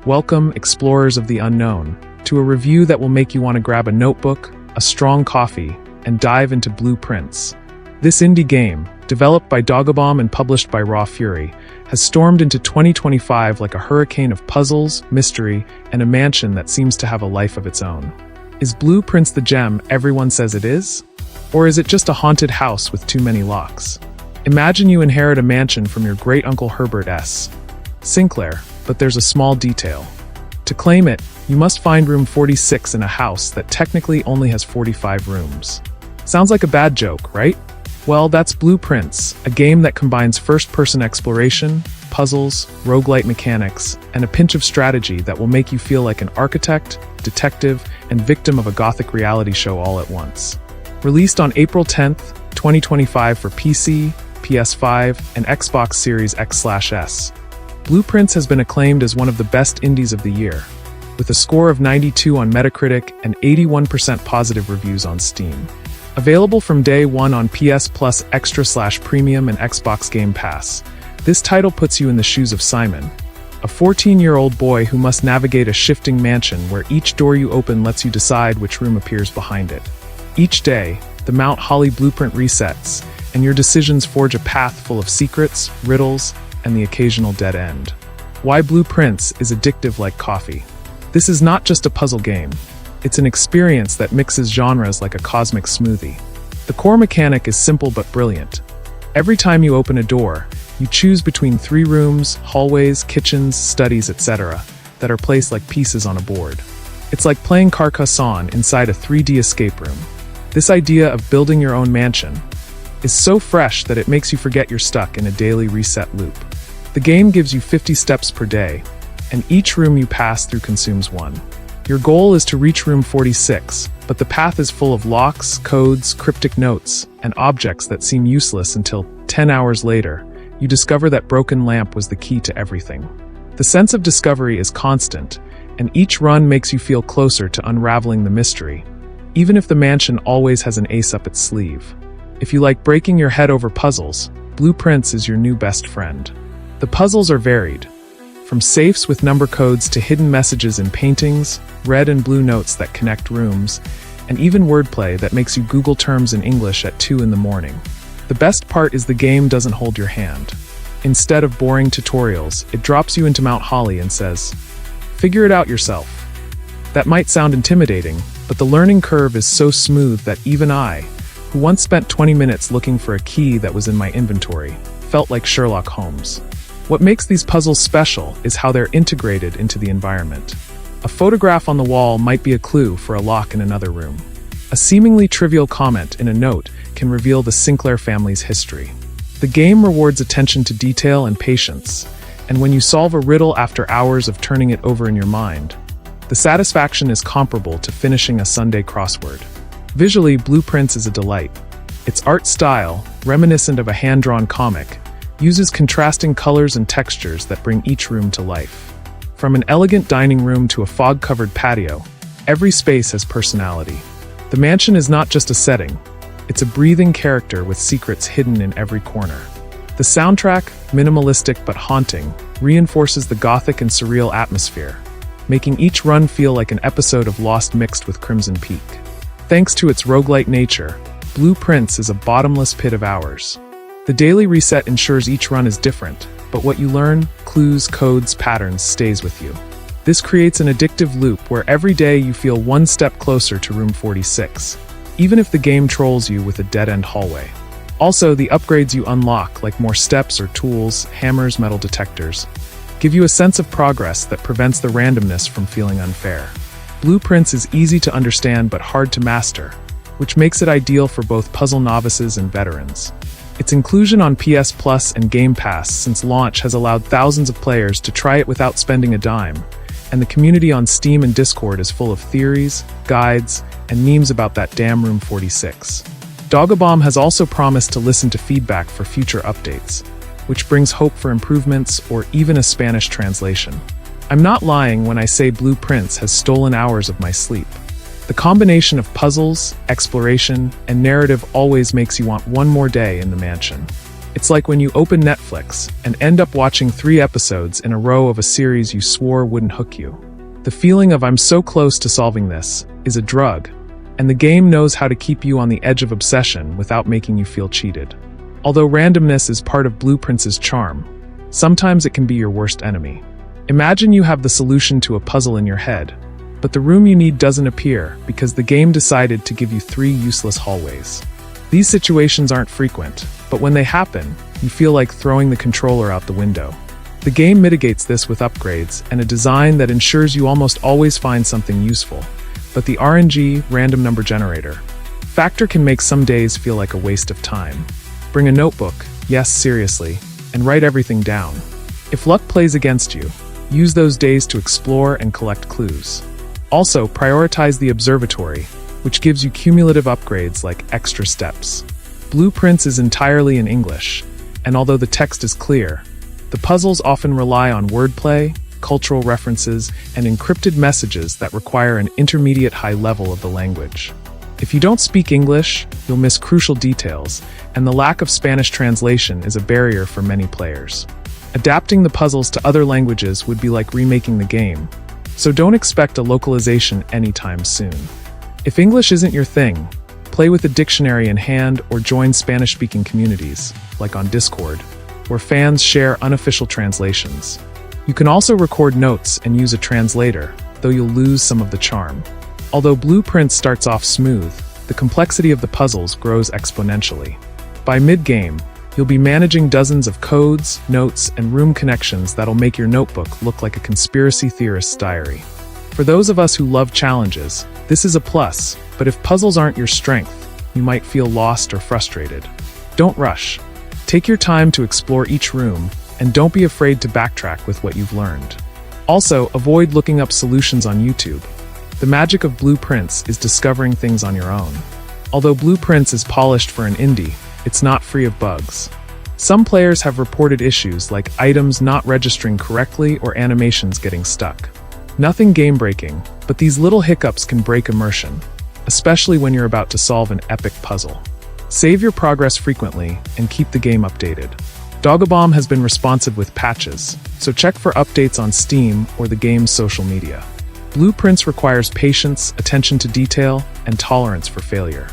Welcome, explorers of the unknown, to a review that will make you want to grab a notebook, a strong coffee, and dive into Blue Prince. This indie game, developed by Dogobomb and published by Raw Fury, has stormed into 2025 like a hurricane of puzzles, mystery, and a mansion that seems to have a life of its own. Is Blue Prince the gem everyone says it is? Or is it just a haunted house with too many locks? Imagine you inherit a mansion from your great-uncle Herbert S. Sinclair, but there's a small detail. To claim it, you must find room 46 in a house that technically only has 45 rooms. Sounds like a bad joke, right? Well, that's Blue Prince, a game that combines first-person exploration, puzzles, roguelite mechanics, and a pinch of strategy that will make you feel like an architect, detective, and victim of a gothic reality show all at once. Released on April 10th, 2025 for PC, PS5, and Xbox Series X/S. Blue Prince has been acclaimed as one of the best indies of the year, with a score of 92 on Metacritic and 81% positive reviews on Steam. Available from day one on PS Plus Extra/Premium and Xbox Game Pass, this title puts you in the shoes of Simon, a 14-year-old boy who must navigate a shifting mansion where each door you open lets you decide which room appears behind it. Each day, the Mount Holly blueprint resets, and your decisions forge a path full of secrets, riddles, and the occasional dead end. Why Blue Prince is addictive like coffee. This is not just a puzzle game. It's an experience that mixes genres like a cosmic smoothie. The core mechanic is simple but brilliant. Every time you open a door, you choose between 3 rooms, hallways, kitchens, studies, etc., that are placed like pieces on a board. It's like playing Carcassonne inside a 3D escape room. This idea of building your own mansion is so fresh that it makes you forget you're stuck in a daily reset loop. The game gives you 50 steps per day, and each room you pass through consumes 1. Your goal is to reach room 46, but the path is full of locks, codes, cryptic notes, and objects that seem useless until 10 hours later, you discover that broken lamp was the key to everything. The sense of discovery is constant, and each run makes you feel closer to unraveling the mystery, even if the mansion always has an ace up its sleeve. If you like breaking your head over puzzles, Blue Prince is your new best friend. The puzzles are varied, from safes with number codes to hidden messages in paintings, red and blue notes that connect rooms, and even wordplay that makes you Google terms in English at 2 in the morning. The best part is the game doesn't hold your hand. Instead of boring tutorials, it drops you into Mount Holly and says, "Figure it out yourself." That might sound intimidating, but the learning curve is so smooth that even I, who once spent 20 minutes looking for a key that was in my inventory, felt like Sherlock Holmes. What makes these puzzles special is how they're integrated into the environment. A photograph on the wall might be a clue for a lock in another room. A seemingly trivial comment in a note can reveal the Sinclair family's history. The game rewards attention to detail and patience, and when you solve a riddle after hours of turning it over in your mind, the satisfaction is comparable to finishing a Sunday crossword. Visually, Blue Prince is a delight. Its art style, reminiscent of a hand-drawn comic, uses contrasting colors and textures that bring each room to life. From an elegant dining room to a fog-covered patio, every space has personality. The mansion is not just a setting, it's a breathing character with secrets hidden in every corner. The soundtrack, minimalistic but haunting, reinforces the gothic and surreal atmosphere, making each run feel like an episode of Lost mixed with Crimson Peak. Thanks to its roguelite nature, Blue Prince is a bottomless pit of hours. The daily reset ensures each run is different, but what you learn, clues, codes, patterns, stays with you. This creates an addictive loop where every day you feel one step closer to room 46, even if the game trolls you with a dead-end hallway. Also, the upgrades you unlock, like more steps or tools, hammers, metal detectors, give you a sense of progress that prevents the randomness from feeling unfair. Blue Prince is easy to understand but hard to master, which makes it ideal for both puzzle novices and veterans. Its inclusion on PS Plus and Game Pass since launch has allowed thousands of players to try it without spending a dime, and the community on Steam and Discord is full of theories, guides, and memes about that damn room 46. Dogobomb has also promised to listen to feedback for future updates, which brings hope for improvements or even a Spanish translation. I'm not lying when I say Blue Prince has stolen hours of my sleep. The combination of puzzles, exploration, and narrative always makes you want one more day in the mansion. It's like when you open Netflix and end up watching 3 episodes in a row of a series you swore wouldn't hook you. The feeling of "I'm so close to solving this" is a drug, and the game knows how to keep you on the edge of obsession without making you feel cheated. Although randomness is part of Blueprints' charm, sometimes it can be your worst enemy. Imagine you have the solution to a puzzle in your head, but the room you need doesn't appear because the game decided to give you 3 useless hallways. These situations aren't frequent, but when they happen, you feel like throwing the controller out the window. The game mitigates this with upgrades and a design that ensures you almost always find something useful. But the RNG, random number generator, factor can make some days feel like a waste of time. Bring a notebook, yes, seriously, and write everything down. If luck plays against you, use those days to explore and collect clues. Also, prioritize the observatory, which gives you cumulative upgrades like extra steps. Blueprints is entirely in English, and although the text is clear, the puzzles often rely on wordplay, cultural references, and encrypted messages that require an intermediate high level of the language. If you don't speak English, you'll miss crucial details, and the lack of Spanish translation is a barrier for many players. Adapting the puzzles to other languages would be like remaking the game, so don't expect a localization anytime soon. If English isn't your thing, play with a dictionary in hand or join Spanish-speaking communities, like on Discord, where fans share unofficial translations. You can also record notes and use a translator, though you'll lose some of the charm. Although Blueprints starts off smooth, the complexity of the puzzles grows exponentially. By mid-game, you'll be managing dozens of codes, notes, and room connections that'll make your notebook look like a conspiracy theorist's diary. For those of us who love challenges, this is a plus, but if puzzles aren't your strength, you might feel lost or frustrated. Don't rush. Take your time to explore each room, and don't be afraid to backtrack with what you've learned. Also, avoid looking up solutions on YouTube. The magic of Blueprints is discovering things on your own. Although Blueprints is polished for an indie, it's not free of bugs. Some players have reported issues like items not registering correctly or animations getting stuck. Nothing game-breaking, but these little hiccups can break immersion, especially when you're about to solve an epic puzzle. Save your progress frequently and keep the game updated. Dogobomb has been responsive with patches, so check for updates on Steam or the game's social media. Blueprints requires patience, attention to detail, and tolerance for failure.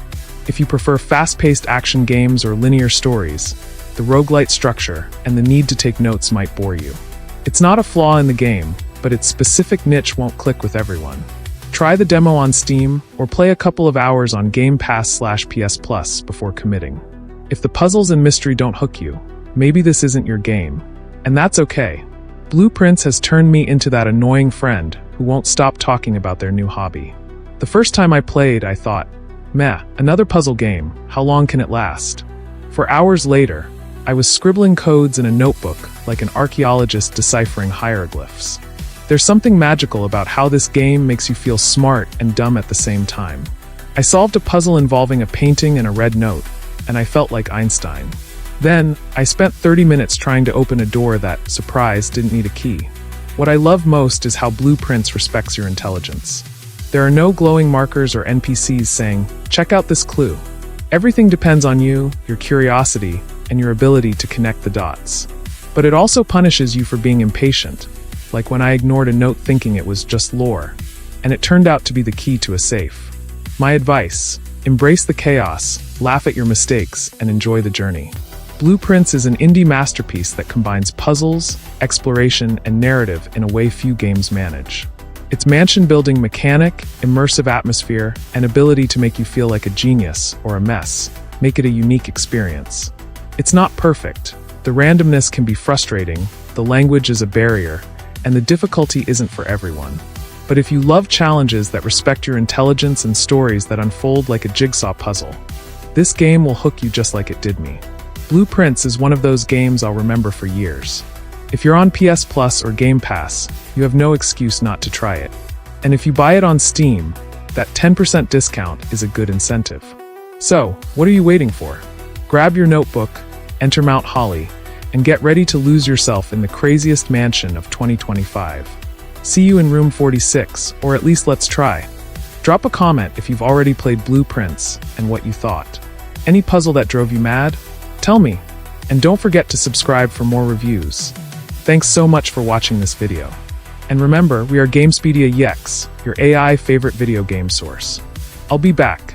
If you prefer fast-paced action games or linear stories, the roguelite structure and the need to take notes might bore you. It's not a flaw in the game, but its specific niche won't click with everyone. Try the demo on Steam or play a couple of hours on Game Pass/PS Plus before committing. If the puzzles and mystery don't hook you, maybe this isn't your game, and that's okay. Blueprints has turned me into that annoying friend who won't stop talking about their new hobby. The first time I played, I thought, meh, another puzzle game, how long can it last? For hours later, I was scribbling codes in a notebook like an archaeologist deciphering hieroglyphs. There's something magical about how this game makes you feel smart and dumb at the same time. I solved a puzzle involving a painting and a red note, and I felt like Einstein. Then, I spent 30 minutes trying to open a door that, surprise, didn't need a key. What I love most is how Blueprints respects your intelligence. There are no glowing markers or NPCs saying, check out this clue. Everything depends on you, your curiosity, and your ability to connect the dots. But it also punishes you for being impatient, like when I ignored a note thinking it was just lore, and it turned out to be the key to a safe. My advice: embrace the chaos, laugh at your mistakes, and enjoy the journey. Blueprints is an indie masterpiece that combines puzzles, exploration, and narrative in a way few games manage. Its mansion-building mechanic, immersive atmosphere, and ability to make you feel like a genius or a mess make it a unique experience. It's not perfect. The randomness can be frustrating, the language is a barrier, and the difficulty isn't for everyone. But if you love challenges that respect your intelligence and stories that unfold like a jigsaw puzzle, this game will hook you just like it did me. Blueprints is one of those games I'll remember for years. If you're on PS Plus or Game Pass, you have no excuse not to try it. And if you buy it on Steam, that 10% discount is a good incentive. So, what are you waiting for? Grab your notebook, enter Mount Holly, and get ready to lose yourself in the craziest mansion of 2025. See you in room 46, or at least let's try. Drop a comment if you've already played Blueprints and what you thought. Any puzzle that drove you mad? Tell me. And don't forget to subscribe for more reviews. Thanks so much for watching this video. And remember, we are Gamespedia EX, your AI favorite video game source. I'll be back.